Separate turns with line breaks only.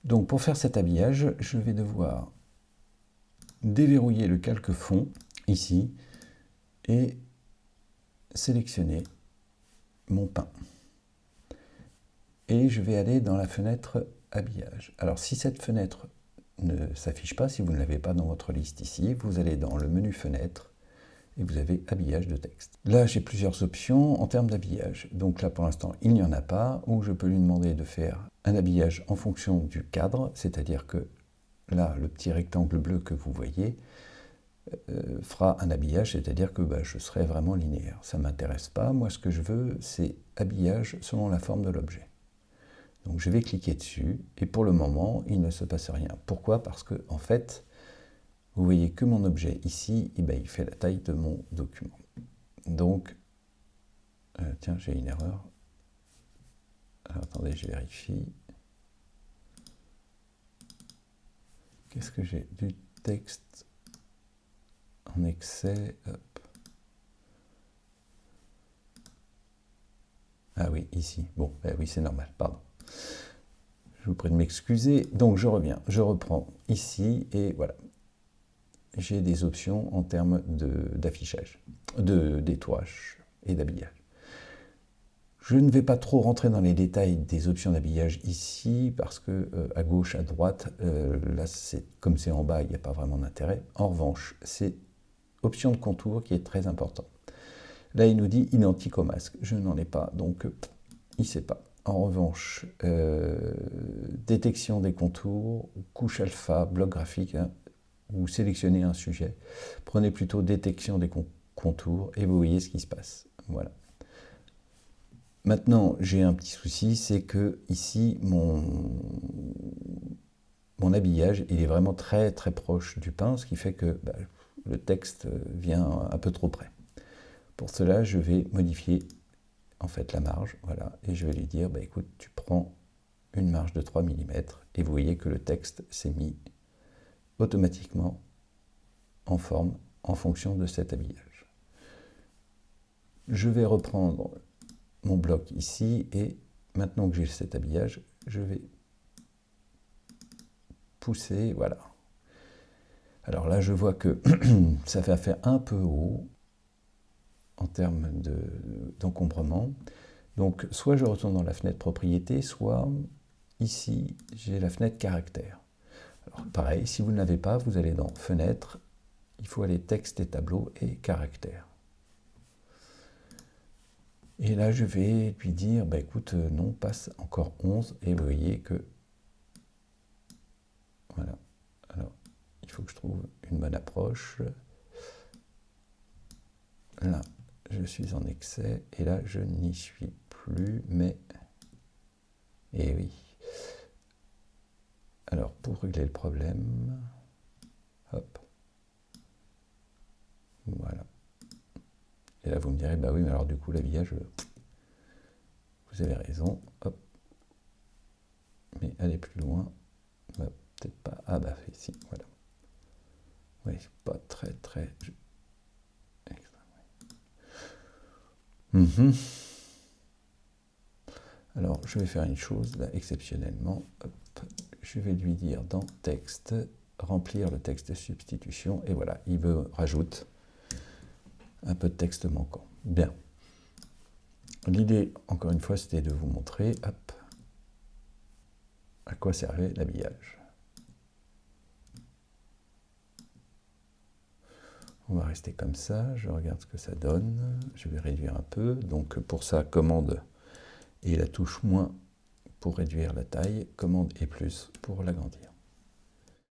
Donc pour faire cet habillage, je vais devoir déverrouiller le calque fond, ici, et sélectionner mon pain. Et je vais aller dans la fenêtre habillage. Alors si cette fenêtre ne s'affiche pas, si vous ne l'avez pas dans votre liste ici, vous allez dans le menu fenêtre et vous avez habillage de texte. Là j'ai plusieurs options en termes d'habillage. Donc là pour l'instant il n'y en a pas, ou je peux lui demander de faire un habillage en fonction du cadre, c'est-à-dire que là le petit rectangle bleu que vous voyez fera un habillage, c'est-à-dire que je serai vraiment linéaire. Ça ne m'intéresse pas, moi ce que je veux c'est habillage selon la forme de l'objet. Donc je vais cliquer dessus, et pour le moment, il ne se passe rien. Pourquoi? Parce que, en fait, vous voyez que mon objet ici, il fait la taille de mon document. Donc, tiens, j'ai une erreur. Alors, attendez, je vérifie. Qu'est-ce que j'ai? Du texte en excès. Hop. Ah oui, ici. Bon, oui, c'est normal, pardon. Je vous prie de m'excuser. Donc je reviens, je reprends ici et voilà. J'ai des options en termes d'affichage, d'étoilage et d'habillage. Je ne vais pas trop rentrer dans les détails des options d'habillage ici parce que à gauche, à droite, là comme c'est en bas, il n'y a pas vraiment d'intérêt. En revanche, c'est option de contour qui est très important. Là, il nous dit identique au masque. Je n'en ai pas, donc il ne sait pas. En revanche, détection des contours, couche alpha, bloc graphique, hein, vous sélectionnez un sujet, prenez plutôt détection des contours et vous voyez ce qui se passe. Voilà. Maintenant, j'ai un petit souci, c'est que ici, mon habillage, il est vraiment très très proche du pain, ce qui fait que le texte vient un peu trop près. Pour cela, je vais modifier en fait la marge, voilà, et je vais lui dire, écoute, tu prends une marge de 3 mm, et vous voyez que le texte s'est mis automatiquement en forme en fonction de cet habillage. Je vais reprendre mon bloc ici, et maintenant que j'ai cet habillage, je vais pousser, voilà. Alors là, je vois que ça va faire un peu haut en termes d'encombrement. Donc, soit je retourne dans la fenêtre propriété, soit ici, j'ai la fenêtre caractère. Alors, pareil, si vous ne l'avez pas, vous allez dans fenêtre, il faut aller texte et tableau et caractère. Et là, je vais lui dire, écoute, non, passe encore 11, et vous voyez que, voilà. Alors, il faut que je trouve une bonne approche. Là, je suis en excès, et là, je n'y suis plus, mais... Eh oui. Alors, pour régler le problème, hop, voilà. Et là, vous me direz, oui, mais alors du coup, l'habillage, vous avez raison, hop. Mais aller plus loin, peut-être pas, si, voilà. Oui, pas très, très... Alors, je vais faire une chose, là, exceptionnellement, hop, je vais lui dire dans texte, remplir le texte de substitution, et voilà, il me rajoute un peu de texte manquant. Bien. L'idée, encore une fois, c'était de vous montrer, hop, à quoi servait l'habillage. On va rester comme ça, je regarde ce que ça donne, je vais réduire un peu, donc pour ça, commande et la touche moins pour réduire la taille, commande et plus pour l'agrandir.